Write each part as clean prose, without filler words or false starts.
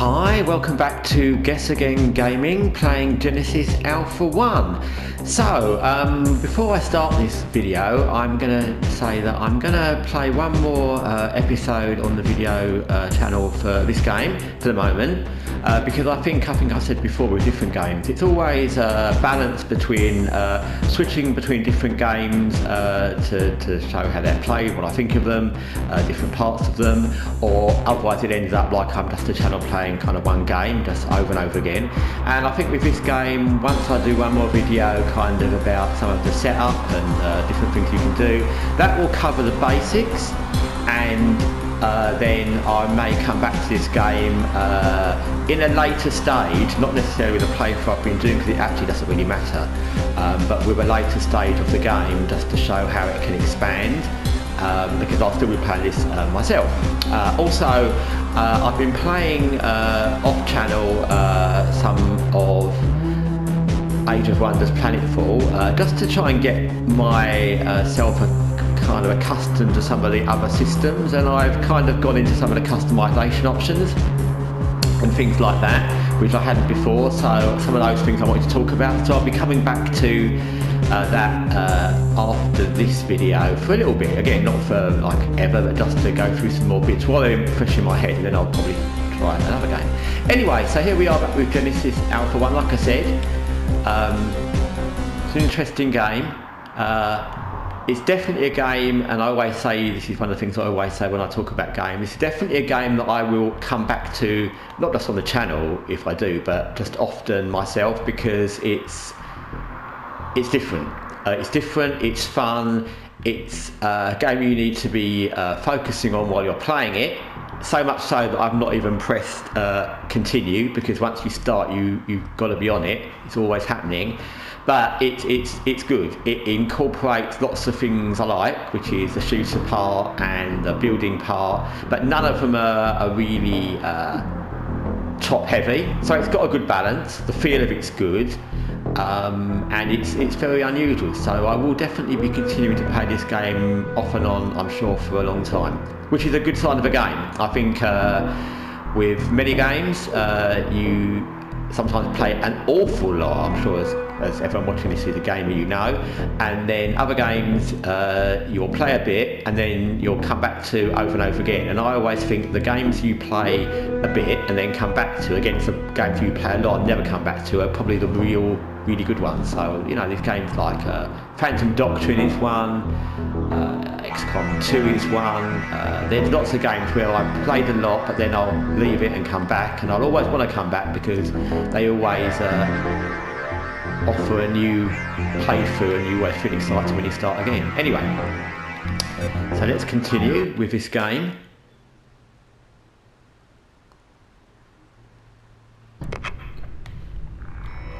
Hi, welcome back to Guessagaingaming, playing Genesis Alpha 1. So, before I start this video, I'm going to say that I'm going to play one more episode on the video channel for this game for the moment, because I think I said before with different games, it's always a balance between switching between different games to show how they're played, what I think of them, different parts of them, or otherwise it ends up like I'm just a channel playing kind of one game just over and over again. And I think with this game, once I do one more video kind of about some of the setup and different things you can do, that will cover the basics, and then I may come back to this game in a later stage, not necessarily with the playthrough I've been doing because it actually doesn't really matter, but with a later stage of the game just to show how it can expand, because I'll still be playing this myself. Also, I've been playing off channel some of Age of Wonders Planetfall, just to try and get myself kind of accustomed to some of the other systems, and I've kind of gone into some of the customization options and things like that, which I hadn't before, so some of those things I wanted to talk about. So I'll be coming back to that after this video for a little bit, again not for like ever, but just to go through some more bits while they're fresh in my head, and then I'll probably try another game. Anyway, so here we are back with Genesis Alpha 1. Like I said, it's an interesting game. It's definitely a game, and I always say, this is one of the things I always say when I talk about games, it's definitely a game that I will come back to, not just on the channel if I do, but just often myself, because it's different. It's different, it's fun, it's a game you need to be focusing on while you're playing it, so much so that I've not even pressed continue, because once you start you've got to be on it, it's always happening. But it's good. It incorporates lots of things I like, which is the shooter part and the building part, but none of them are really top heavy. So it's got a good balance. The feel of it's good, and it's very unusual. So I will definitely be continuing to play this game off and on, I'm sure, for a long time, which is a good sign of a game. I think with many games, you sometimes play an awful lot, I'm sure as everyone watching this is a gamer, you know, and then other games you'll play a bit and then you'll come back to over and over again. And I always think the games you play a bit and then come back to against the games you play a lot and never come back to are probably the really good ones. So, you know, these games like Phantom Doctrine is one, XCOM 2 is one. There's lots of games where I've played a lot but then I'll leave it and come back, and I'll always want to come back because they always offer a new playthrough and you always feel excited when you start again. Anyway, so let's continue with this game.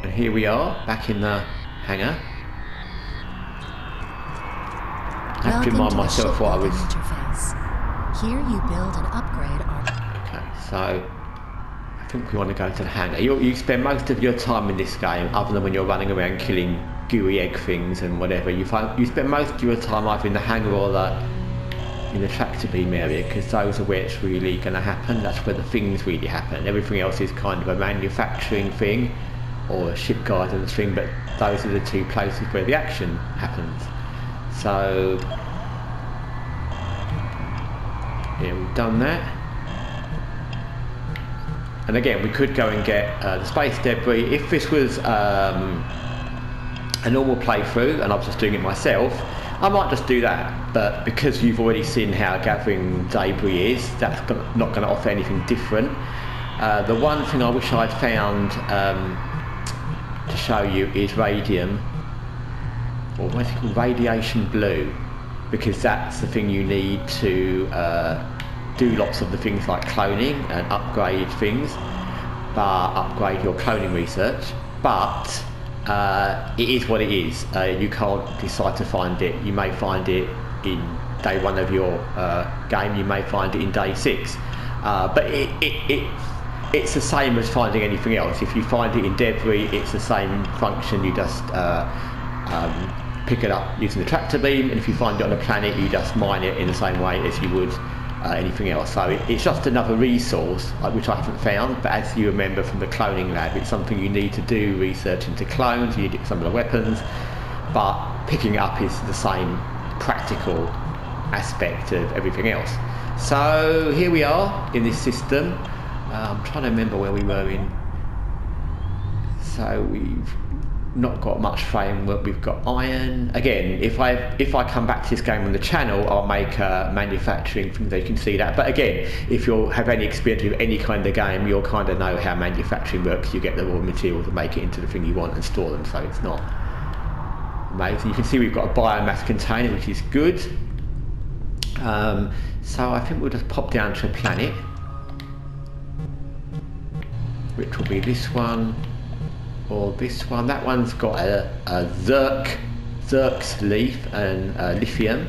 And here we are, back in the hangar. I have to remind myself what I was... Interface. Here you build and upgrade our... Okay, so I think we want to go to the hangar. You spend most of your time in this game, other than when you're running around killing gooey egg things and whatever, you spend most of your time either in the hangar or in the tractor beam area, because those are where it's really going to happen. That's where the things really happen. Everything else is kind of a manufacturing thing or a ship guidance thing, but those are the two places where the action happens. So yeah, we've done that. And again, we could go and get the space debris. If this was a normal playthrough and I was just doing it myself, I might just do that. But because you've already seen how gathering debris is, that's not going to offer anything different. The one thing I wish I'd found to show you is radium, or what's it called, radiation blue, because that's the thing you need to do lots of the things like cloning and upgrade things, upgrade your cloning research. But it is what it is. You can't decide to find it. You may find it in day 1 of your game, you may find it in day 6, but it's the same as finding anything else. If you find it in debris, it's the same function. You just pick it up using the tractor beam, and if you find it on a planet, you just mine it in the same way as you would anything else. So it's just another resource which I haven't found, but as you remember from the cloning lab, it's something you need to do research into clones. You need some of the weapons, but picking it up is the same practical aspect of everything else. So here we are in this system. I'm trying to remember where we were in. So we've not got much framework. We've got iron. Again, if I come back to this game on the channel, I'll make manufacturing things so you can see that. But again, if you have any experience with any kind of game, you'll kind of know how manufacturing works. You get the raw materials and make it into the thing you want and store them, so it's not amazing. You can see we've got a biomass container, which is good. So I think we'll just pop down to a planet, which will be this one or this one. That one's got a Zerk's leaf and lithium,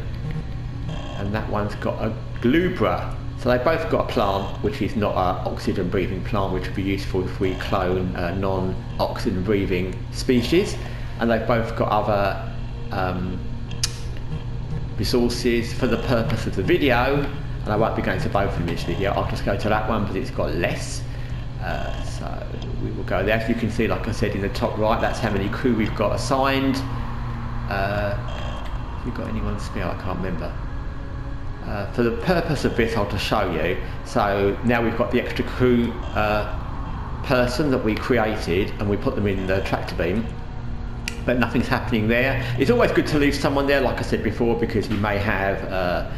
and that one's got a glubra. So they both got a plant which is not an oxygen breathing plant, which would be useful if we clone non-oxygen breathing species, and they've both got other resources. For the purpose of the video, and I won't be going to both of them in this video, I'll just go to that one because it's got less. So we will go there. As you can see, like I said, in the top right, that's how many crew we've got assigned. Have we got anyone spare? I can't remember. For the purpose of this, I'll just show you. So now we've got the extra crew person that we created, and we put them in the tractor beam, but nothing's happening there. It's always good to leave someone there, like I said before, because you may have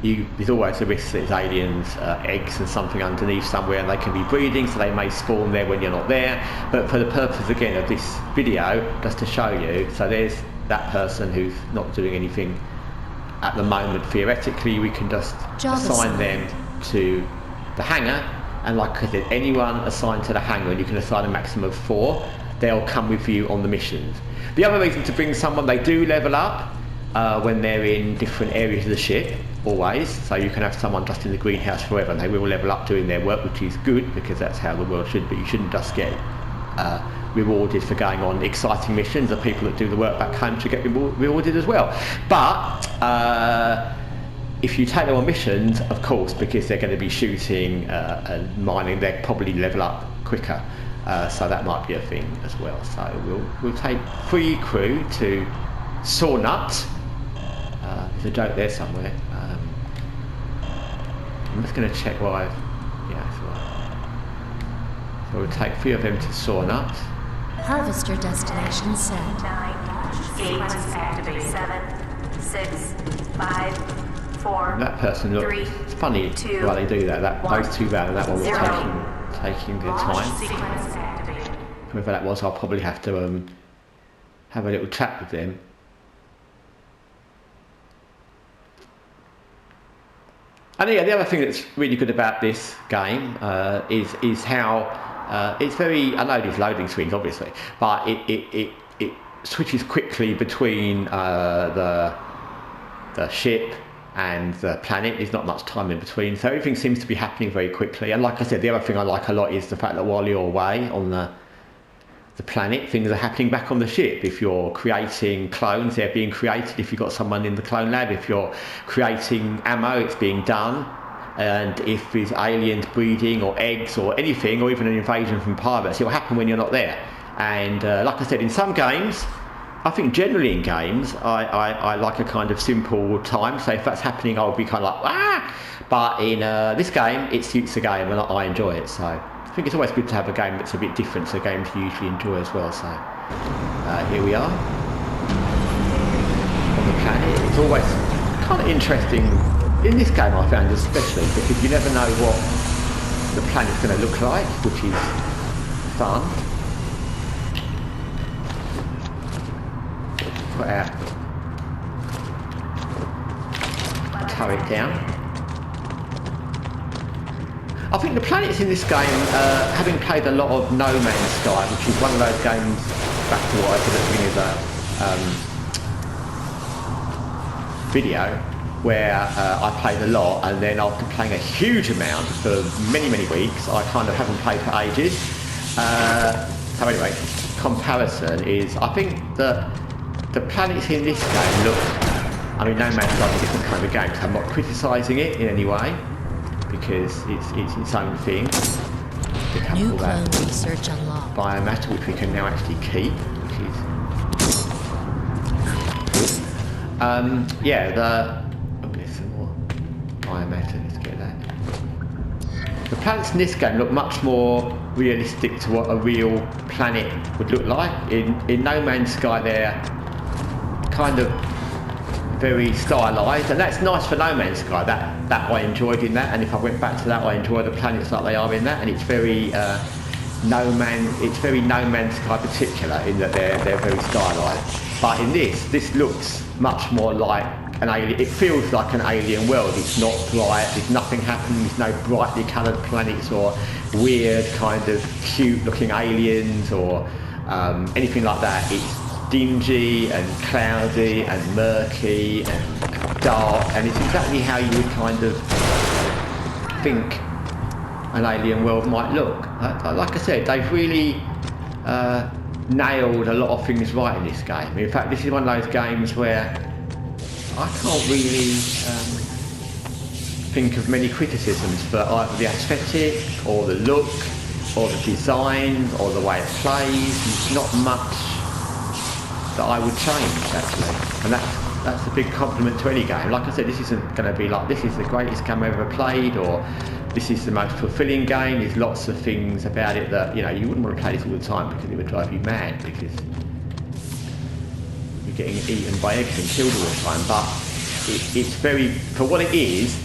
there's always a risk that there's aliens, eggs and something underneath somewhere, and they can be breeding, so they may spawn there when you're not there. But for the purpose again of this video, just to show you, so there's that person who's not doing anything at the moment. Theoretically, we can just assign them to the hangar, and like I said, anyone assigned to the hangar, and you can assign a maximum of 4, they'll come with you on the missions. The other reason to bring someone, they do level up when they're in different areas of the ship, always. So you can have someone just in the greenhouse forever, and they will level up doing their work, which is good, because that's how the world should be. You shouldn't just get rewarded for going on exciting missions. The people that do the work back home should get rewarded as well. But if you take them on missions, of course, because they're going to be shooting and mining, they'll probably level up quicker. So that might be a thing as well. So we'll take 3 crew to Sawnut. There's a joke there somewhere. I'm just going to check why that's right. So we'll take 3 of them to Sawnut. Harvester destination set. 9, sequence activate. 7, 6, 5, 4. And that person looks, it's funny 2, why they do that. Those 2 round, and that one was taking their time. Sequence activate. Whoever that was, I'll probably have to have a little chat with them. And yeah, the other thing that's really good about this game is how it's very. I know these loading screens, obviously, but it switches quickly between the ship and the planet. There's not much time in between, so everything seems to be happening very quickly. And like I said, the other thing I like a lot is the fact that while you're away on the planet, things are happening back on the ship. If you're creating clones, they're being created. If you've got someone in the clone lab, if you're creating ammo, it's being done. And if there's aliens breeding or eggs or anything, or even an invasion from pirates, it'll happen when you're not there. And like I said, in some games, I think generally in games, I like a kind of simple time. So if that's happening, I'll be kind of like, ah! But in this game, it suits the game and I enjoy it. So I think it's always good to have a game that's a bit different to games you usually enjoy as well. So here we are on the planet. It's always kind of interesting in this game, I found especially, because you never know what the planet's going to look like, which is fun. Put our turret down. I think the planets in this game, having played a lot of No Man's Sky, which is one of those games, back to what I said at the beginning of the video, where I played a lot, and then after playing a huge amount for many weeks, I kind of haven't played for ages. So anyway, comparison is, I think that the planets in this game look, I mean, No Man's Sky is a different kind of game, so I'm not criticising it in any way. because it's its own thing. Pick up New all that clone research unlocked. biomatter, which we can now actually keep, which is good. Yeah, there's some more biomatter. Let's get that. The planets in this game look much more realistic to what a real planet would look like. In No Man's Sky, they're kind of very stylised, and that's nice for No Man's Sky. That I enjoyed in that, and if I went back to that, I enjoy the planets like they are in that, and it's very No Man's Sky particular in that they're very stylised. But in this looks much more like an alien. It feels like an alien world. It's not bright. There's nothing happening. There's no brightly coloured planets or weird kind of cute-looking aliens or anything like that. It's dingy and cloudy and murky and dark, and it's exactly how you would kind of think an alien world might look. Like I said, they've really nailed a lot of things right in this game. In fact, this is one of those games where I can't really think of many criticisms for either the aesthetic or the look or the design or the way it plays. There's not much that I would change, actually, and that's a big compliment to any game. Like I said, this isn't going to be like this is the greatest game I've ever played or this is the most fulfilling game. There's lots of things about it that you wouldn't want to play this all the time because it would drive you mad because you're getting eaten by eggs and killed all the time. But it's very, for what it is,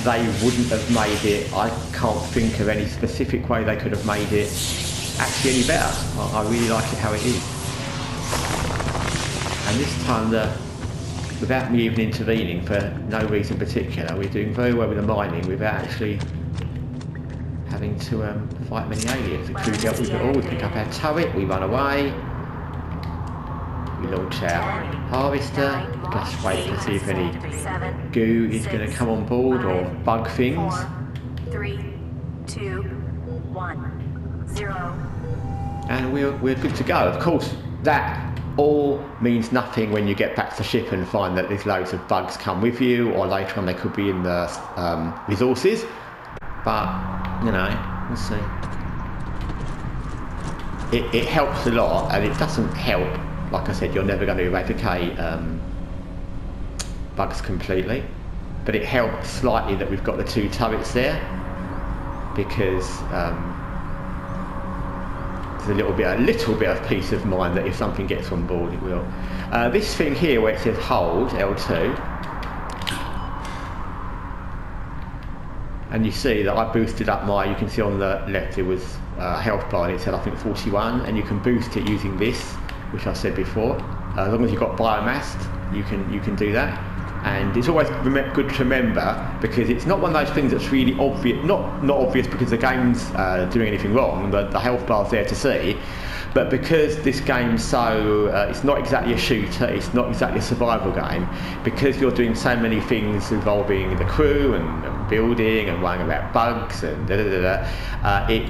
they wouldn't have made it. I can't think of any specific way they could have made it actually any better. I really like it how it is. And this time, without me even intervening for no reason particular, we're doing very well with the mining without actually having to fight many aliens. The crew dealt with it all. We pick up our turret, we run away, we launch our harvester, just wait to see if any goo is going to come on board or bug things. 4, 3, 2, 1, 0. And we're good to go. Of course, that all means nothing when you get back to the ship and find that there's loads of bugs come with you, or later on they could be in the resources. But we'll see. It helps a lot, and it doesn't help. Like I said, you're never going to eradicate bugs completely, but it helps slightly that we've got the 2 turrets there because there's a little bit of peace of mind that if something gets on board, it will. This thing here where it says hold L2, and you see that I boosted up you can see on the left it was health bar, and it said I think 41, and you can boost it using this, which I said before. As long as you've got biomass, you can do that. And it's always good to remember because it's not one of those things that's really obvious, not obvious because the game's doing anything wrong, the health bar's there to see, but because this game's so, it's not exactly a shooter, it's not exactly a survival game, because you're doing so many things involving the crew and building and worrying about bugs and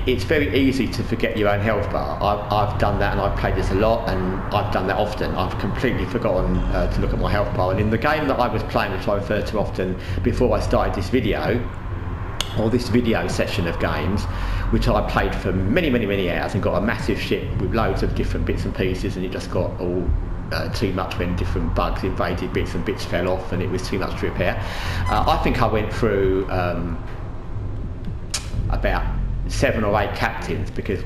it's very easy to forget your own health bar. I've done that, and I've played this a lot, and I've done that often. I've completely forgotten to look at my health bar, and in the game that I was playing, which I refer to often before I started this video, or this video session of games, which I played for many hours and got a massive ship with loads of different bits and pieces, and it just got all too much when different bugs invaded bits and bits fell off and it was too much to repair. I think I went through about 7 or 8 captains because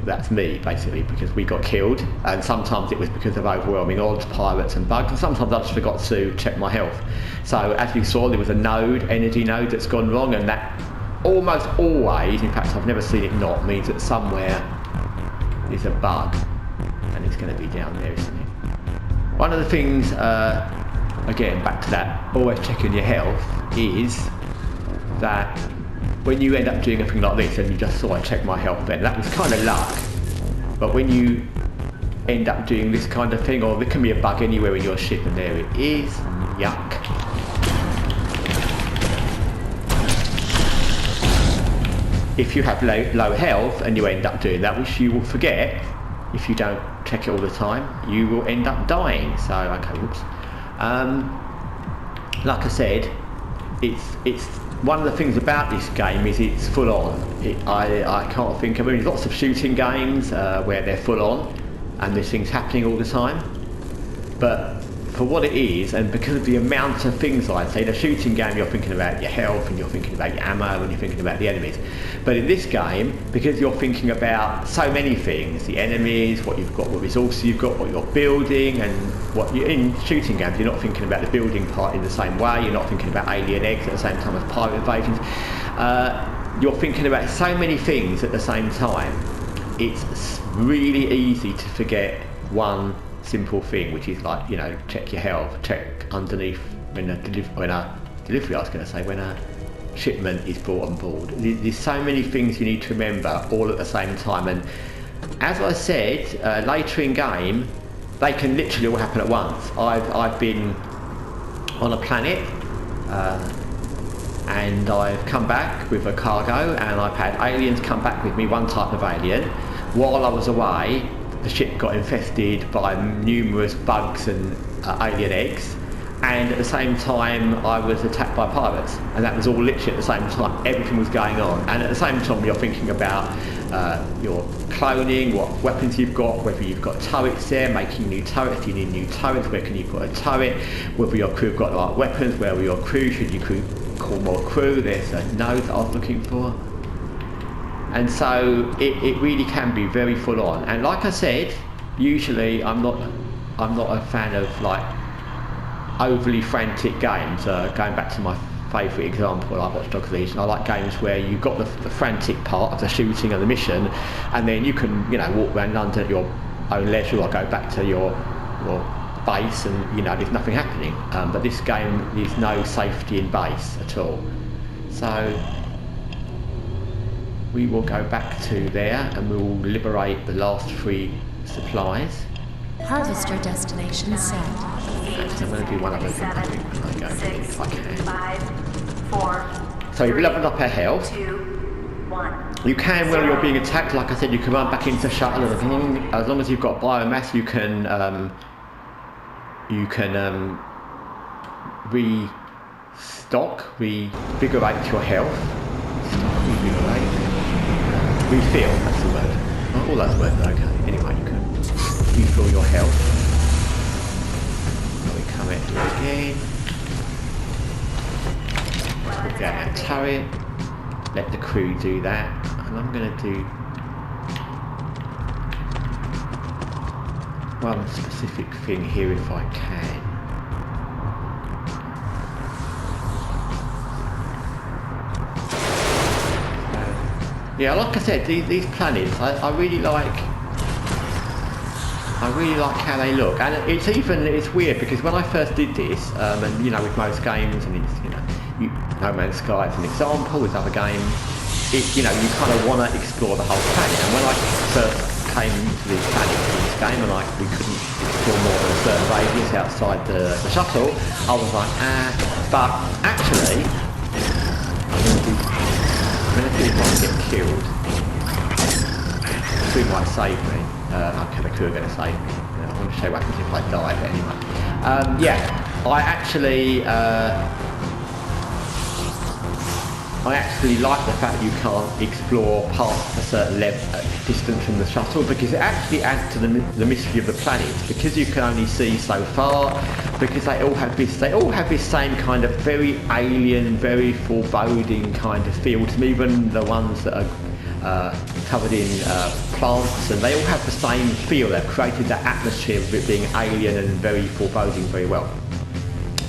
that's me basically, because we got killed, and sometimes it was because of overwhelming odds, pirates and bugs, and sometimes I just forgot to check my health. So as you saw, there was a energy node that's gone wrong, and that almost always, in fact I've never seen it not, means that somewhere is a bug, and it's going to be down there, isn't it? One of the things, again back to that, always checking your health, is that when you end up doing a thing like this, and you just saw I checked my health then, that was kind of luck. But when you end up doing this kind of thing, or there can be a bug anywhere in your ship, and there it is, yuck. If you have low health and you end up doing that, which you will forget if you don't check it all the time, you will end up dying. So, okay, whoops. Like I said, it's one of the things about this game is it's full on. I can't think of, I mean, there's lots of shooting games where they're full on and there's things happening all the time. But for what it is, and because of the amount of things, I'd say, the shooting game, you're thinking about your health and you're thinking about your ammo and you're thinking about the enemies. But in this game, because you're thinking about so many things, the enemies, what you've got, what resources you've got, what you're building, and what you're in shooting games, you're not thinking about the building part in the same way, you're not thinking about alien eggs at the same time as pirate invasions. You're thinking about so many things at the same time. It's really easy to forget one simple thing, which is like, you know, check your health, check underneath when a shipment is brought on board. There's so many things you need to remember all at the same time, and as I said, later in game they can literally all happen at once. I've been on a planet and I've come back with a cargo, and I've had aliens come back with me, one type of alien. While I was away, the ship got infested by numerous bugs and alien eggs, and at the same time I was attacked by pirates, and that was all literally at the same time. Everything was going on, and at the same time you're thinking about your cloning, what weapons you've got, whether you've got turrets there, making new turrets, you need new turrets, where can you put a turret, whether your crew have got the right weapons, where were your crew, should you call more crew, there's a note that I was looking for. And so it really can be very full on. And like I said, usually I'm not a fan of like overly frantic games. Going back to my favourite example, like Watch Dogs Legion, I like games where you've got the frantic part of the shooting and the mission, and then you can, you know, walk around London at your own leisure, or go back to your base, and you know there's nothing happening. But this game, there's no safety in base at all. So we will go back to there and we will liberate the last 3 supplies. Harvester destination set. Actually, I'm going to do one other thing, I think, when I go, if I can. 5, 4. So you've leveled up our health. 2, 1. You can, when you're being attacked, like I said, you can run back into the shuttle, and as long as you've got biomass, you can restock, revigorate your health. Refill, that's the word. Not all those words are okay. Anyway, you can refill your health. So we come at you again. Put down our turret. Let the crew do that. And I'm going to do one specific thing here if I can. Yeah, like I said, these planets, I really like how they look, and it's weird because when I first did this, and you know, with most games, and it's, you know, No Man's Sky is an example, with other games, you know, you kind of want to explore the whole planet. And when I first came to these planets in this game, and we couldn't explore more than a certain radius outside the shuttle, I was like, but actually, I'm going to see if I can get killed. The crew might save me. Okay, the crew are going to save me. I want to show what happens if I die, but anyway. Yeah, I actually like the fact that you can't explore past a certain distance from the shuttle, because it actually adds to the mystery of the planets, because you can only see so far, because they all have this same kind of very alien, very foreboding kind of feel to me, even the ones that are covered in plants, and they all have the same feel. They've created that atmosphere of it being alien and very foreboding very well.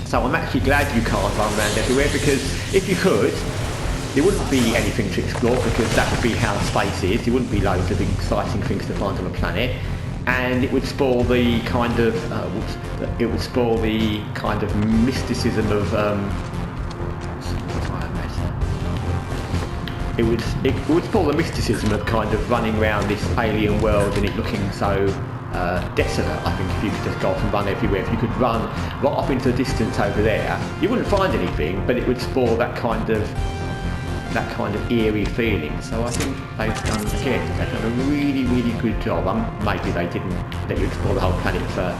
So I'm actually glad you can't run around everywhere, because if you could, there wouldn't be anything to explore, because that would be how space is. There wouldn't be loads of exciting things to find on a planet, and it would spoil the kind of mysticism of it would spoil the mysticism of kind of running around this alien world and it looking so desolate. I think if you could just go off and run everywhere, if you could run right off into the distance over there, you wouldn't find anything, but it would spoil that kind of eerie feeling. So I think they've done a really, really good job. Maybe they didn't let you explore the whole planet for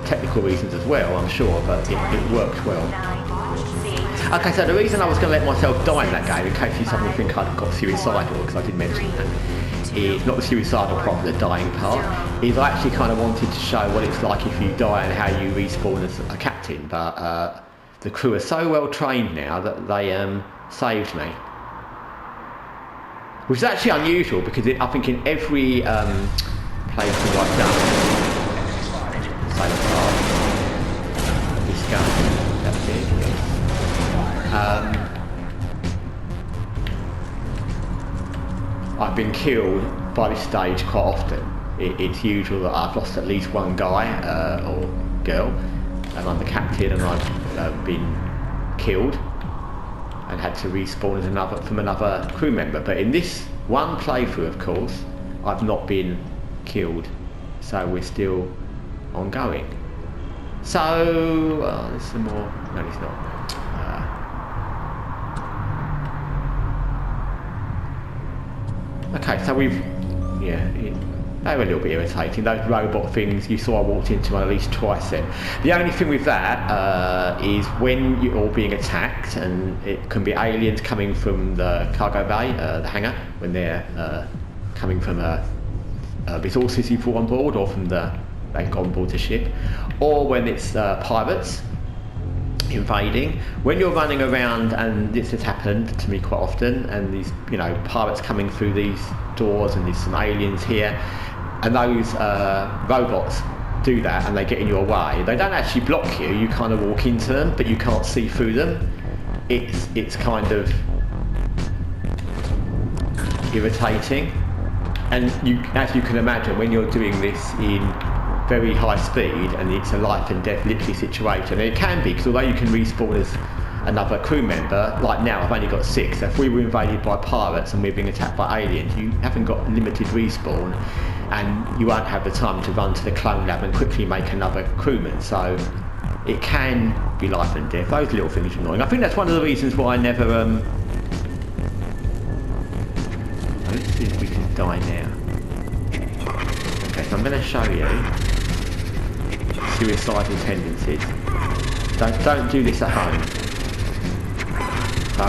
technical reasons as well, I'm sure, but it works well. Okay, so the reason I was going to let myself die in that game, in case you suddenly think I'd got suicidal, because I did mention that, is not the suicidal part, the dying part, is I actually kind of wanted to show what it's like if you die and how you respawn as a captain, but the crew are so well trained now that they saved me. Which is actually unusual, because I think in every playthrough I've done so far, this gun, that's it. I've been killed by this stage quite often. It's usual that I've lost at least one guy or girl, and I'm the captain, and I've been killed and had to respawn as from another crew member. But in this one playthrough, of course, I've not been killed, so we're still ongoing. So there's some more. No, it's not. Okay, so we've, they were a little bit irritating. Those robot things, you saw I walked into one at least twice then. The only thing with that is when you're all being attacked, and it can be aliens coming from the cargo bay, the hangar, when they're coming from resources you brought on board, or from they've gone on board the ship, or when it's pirates invading. When you're running around, and this has happened to me quite often, and these pirates coming through these doors, and there's some aliens here, and those robots do that, and they get in your way. They don't actually block you, you kind of walk into them, but you can't see through them. It's kind of irritating, and as you can imagine, when you're doing this in very high speed, and it's a life and death literally situation, and it can be, because although you can respawn as another crew member, like now I've only got 6, so if we were invaded by pirates and we're being attacked by aliens, you haven't got limited respawn, and you won't have the time to run to the clone lab and quickly make another crewman, so it can be life and death. Those little things are annoying. I think that's one of the reasons why I never let's see if we can die now. Okay, so I'm going to show you suicidal tendencies. Don't do this at home. So,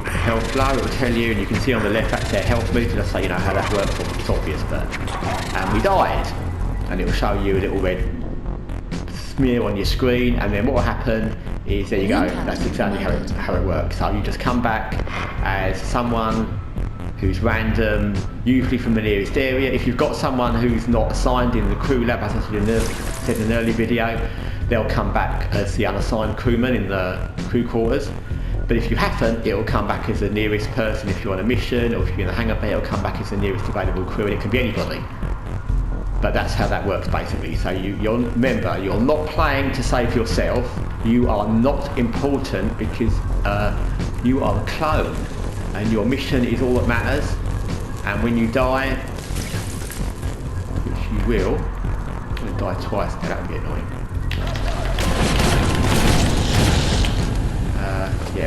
health flow, it will tell you, and you can see on the left that's their health meter, just so you know how that works. It's obvious, but and we died, and it will show you a little red smear on your screen, and then what will happen is, there you go, that's exactly how it works. So you just come back as someone who's random, usually from the nearest area. If you've got someone who's not assigned in the crew lab, as I said in an early video, they'll come back as the unassigned crewman in the crew quarters. But if you haven't, it'll come back as the nearest person. If you're on a mission, or if you're in the hangar bay, it'll come back as the nearest available crew, and it can be anybody. But that's how that works basically. So remember, you're not playing to save yourself. You are not important, because you are a clone, and your mission is all that matters. And when you die, which you will, I'm going to die twice, now that would be annoying.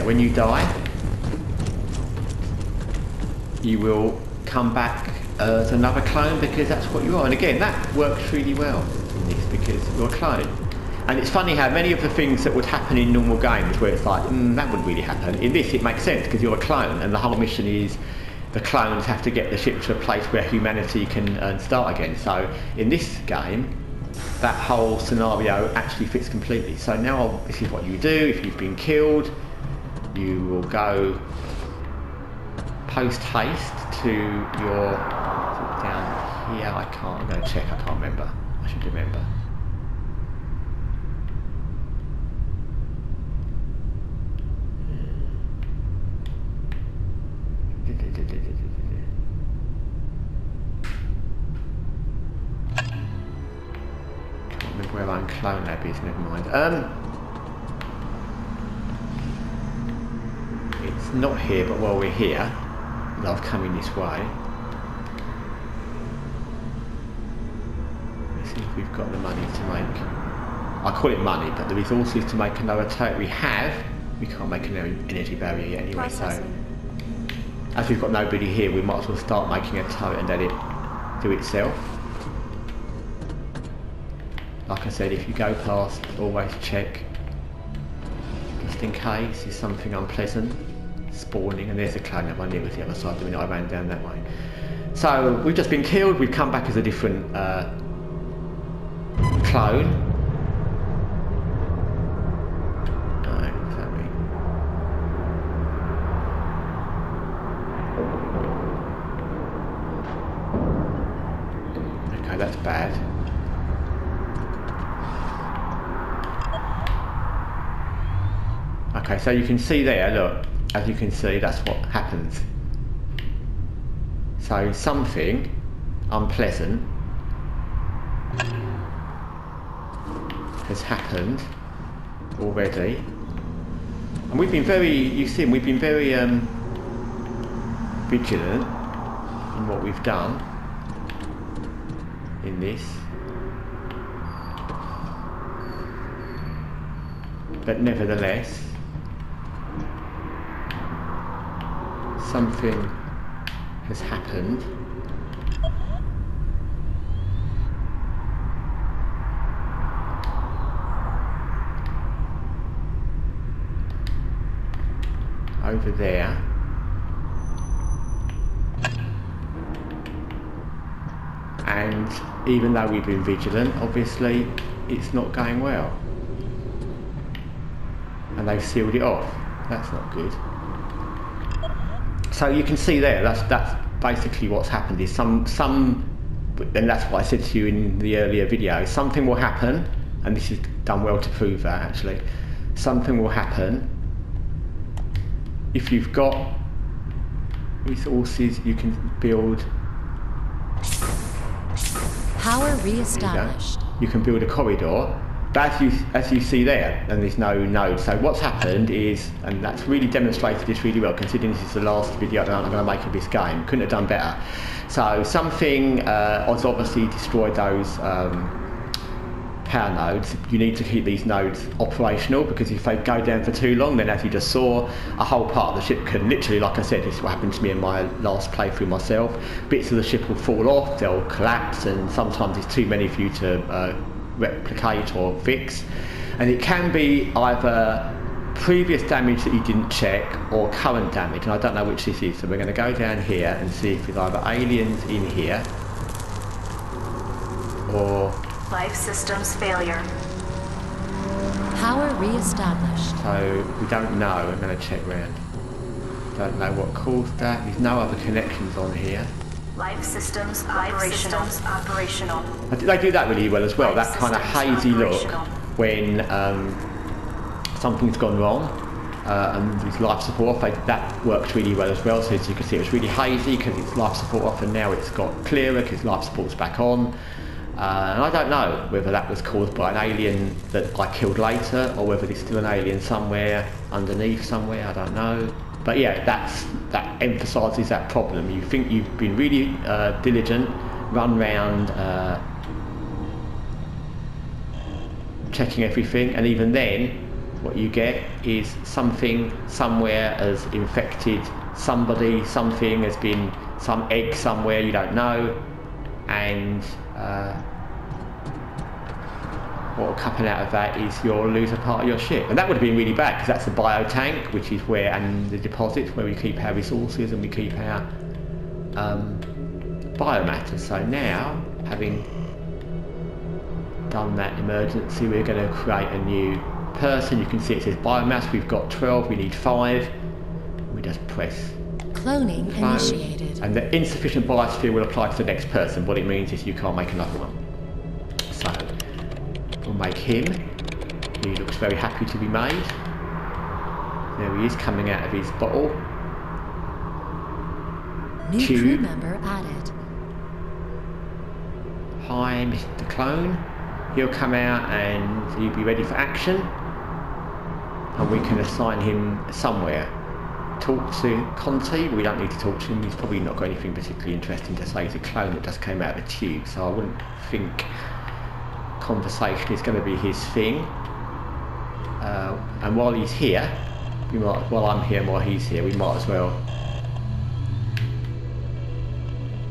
When you die, you will come back as another clone, because that's what you are. And again, that works really well in this, because you're a clone. And it's funny how many of the things that would happen in normal games, where it's like, that wouldn't really happen, in this it makes sense, because you're a clone, and the whole mission is the clones have to get the ship to a place where humanity can start again. So in this game, that whole scenario actually fits completely. So now this is what you do. If you've been killed, you will go post haste to your, down here, I'm going to check, I can't remember, I should remember. Can't remember where my own clone lab is, never mind. It's not here, but while we're here, I've come in this way. Let's see if we've got the money to make, I call it money, but the resources to make another turret we can't make an energy barrier yet anyway, so as we've got nobody here, we might as well start making a turret and let it do itself. Like I said, if you go past, always check just in case, is something unpleasant spawning, and there's a clone. That one there was the other side. The minute I ran down that way. So we've just been killed. We've come back as a different clone. Okay, that's bad. Okay, so you can see there, look, as you can see, that's what happens. So something unpleasant has happened already. And we've been very, you see, we've been very vigilant in what we've done in this. But nevertheless, something has happened. Over there. And even though we've been vigilant, obviously it's not going well. And they've sealed it off. That's not good. So you can see there, that's basically what's happened is some, and that's what I said to you in the earlier video, something will happen, and this is done well to prove that actually, something will happen. If you've got resources, you can build. Power re-established. You can build a corridor. But as you see there, and there's no node. So what's happened is, and that's really demonstrated this really well, considering this is the last video that I'm going to make of this game. Couldn't have done better. So something has obviously destroyed those power nodes. You need to keep these nodes operational, because if they go down for too long, then as you just saw, a whole part of the ship can literally, like I said, this is what happened to me in my last playthrough myself. Bits of the ship will fall off, they'll collapse, and sometimes it's too many for you to replicate or fix, and it can be either previous damage that you didn't check or current damage, and I don't know which this is. So we're going to go down here and see if there's either aliens in here or Life systems failure. Power re-established. so we don't know. I'm going to check round. Don't know what caused that. There's no other connections on here. Life systems operational. They do that really well as well, that kind of hazy look when something's gone wrong and there's life support off. That works really well as well. So as you can see, it was really hazy because it's life support off, and now it's got clearer because life support's back on. And I don't know whether that was caused by an alien that I killed later, or whether there's still an alien somewhere underneath somewhere, I don't know. But yeah, that emphasises that problem. You think you've been really diligent, run round checking everything, and even then what you get is something somewhere has infected somebody, something has been, some egg somewhere, you don't know, and what will happen out of that is you'll lose a part of your ship. And that would have been really bad, because that's the biotank, which is where, and the deposits where we keep our resources and we keep our biomatter. So now, having done that emergency, we're going to create a new person. You can see it says biomass, we've got 12, we need 5. We just press Cloning clone, initiated. and the insufficient biosphere will apply to the next person. What it means is you can't make another one. So we'll make him. He looks very happy to be made. There he is, coming out of his bottle. New Tube. crew member added. Hi, Mr. Clone. He'll come out and he'll be ready for action, and we can assign him somewhere. Talk to Conti. We don't need to talk to him. He's probably not got anything particularly interesting to say. He's a clone that just came out of the tube, so I wouldn't think conversation is going to be his thing. And while he's here, while I'm here and while he's here, we might as well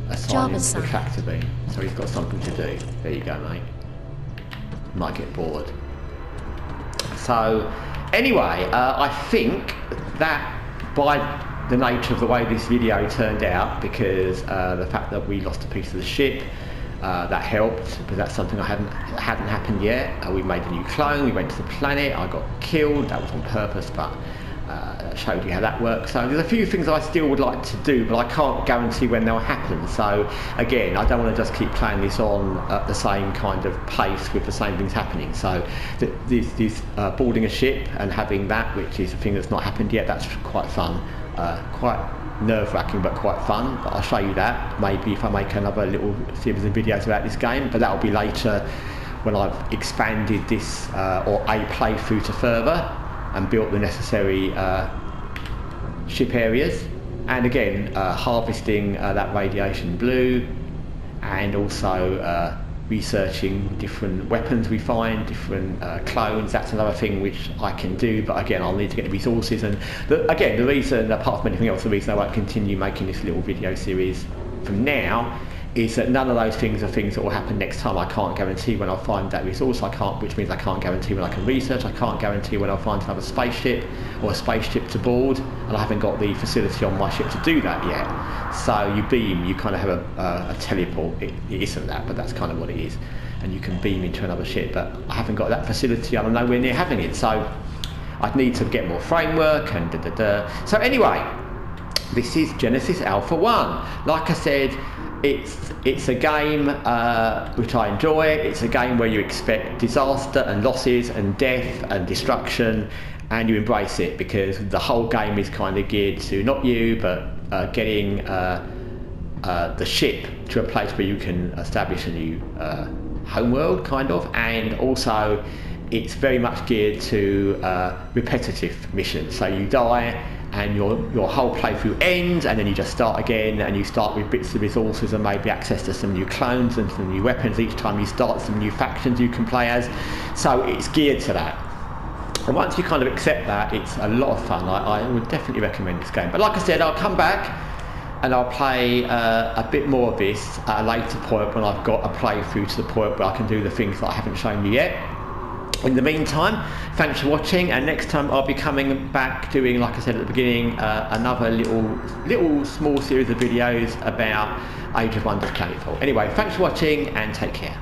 assign him to the tractor beam. So he's got something to do. There you go, mate. Might get bored. So Anyway, I think that by the nature of the way this video turned out, because the fact that we lost a piece of the ship, that helped, because that's something hadn't happened yet. We made a new clone, we went to the planet, I got killed, that was on purpose, but showed you how that works. So there's a few things I still would like to do, but I can't guarantee when they'll happen. So again, I don't want to just keep playing this on at the same kind of pace with the same things happening. So this boarding a ship and having that, which is a thing that's not happened yet, that's quite fun. Quite nerve-wracking, but quite fun. But I'll show you that maybe if I make another little series of videos about this game, but that'll be later when I've expanded this or a playthrough to further and built the necessary ship areas, and again harvesting that radiation blue, and also researching different weapons we find, different clones. That's another thing which I can do, but again I'll need to get the resources. And again, the reason, apart from anything else, the reason I won't continue making this little video series from now is that none of those things are things that will happen next time. I can't guarantee when I'll find that resource, which means I can't guarantee when I can research, I can't guarantee when I'll find another spaceship or a spaceship to board, and I haven't got the facility on my ship to do that yet. So you beam, you kind of have a teleport. It isn't that, but that's kind of what it is. And you can beam into another ship, but I haven't got that facility, I'm nowhere near having it. So I'd need to get more framework and So anyway, this is Genesis Alpha 1. Like I said, it's a game which I enjoy. It's a game where you expect disaster and losses and death and destruction, and you embrace it, because the whole game is kind of geared to not you, but getting the ship to a place where you can establish a new homeworld, kind of, and also it's very much geared to repetitive missions. So you die, and your whole playthrough ends, and then you just start again, and you start with bits of resources and maybe access to some new clones and some new weapons each time you start, some new factions you can play as. So it's geared to that. And once you kind of accept that, it's a lot of fun. I would definitely recommend this game. But like I said, I'll come back and I'll play a bit more of this at a later point, when I've got a playthrough to the point where I can do the things that I haven't shown you yet. In the meantime, thanks for watching, and next time I'll be coming back doing, like I said at the beginning, another little small series of videos about Age of Wonders Planetfall. Anyway, thanks for watching and take care.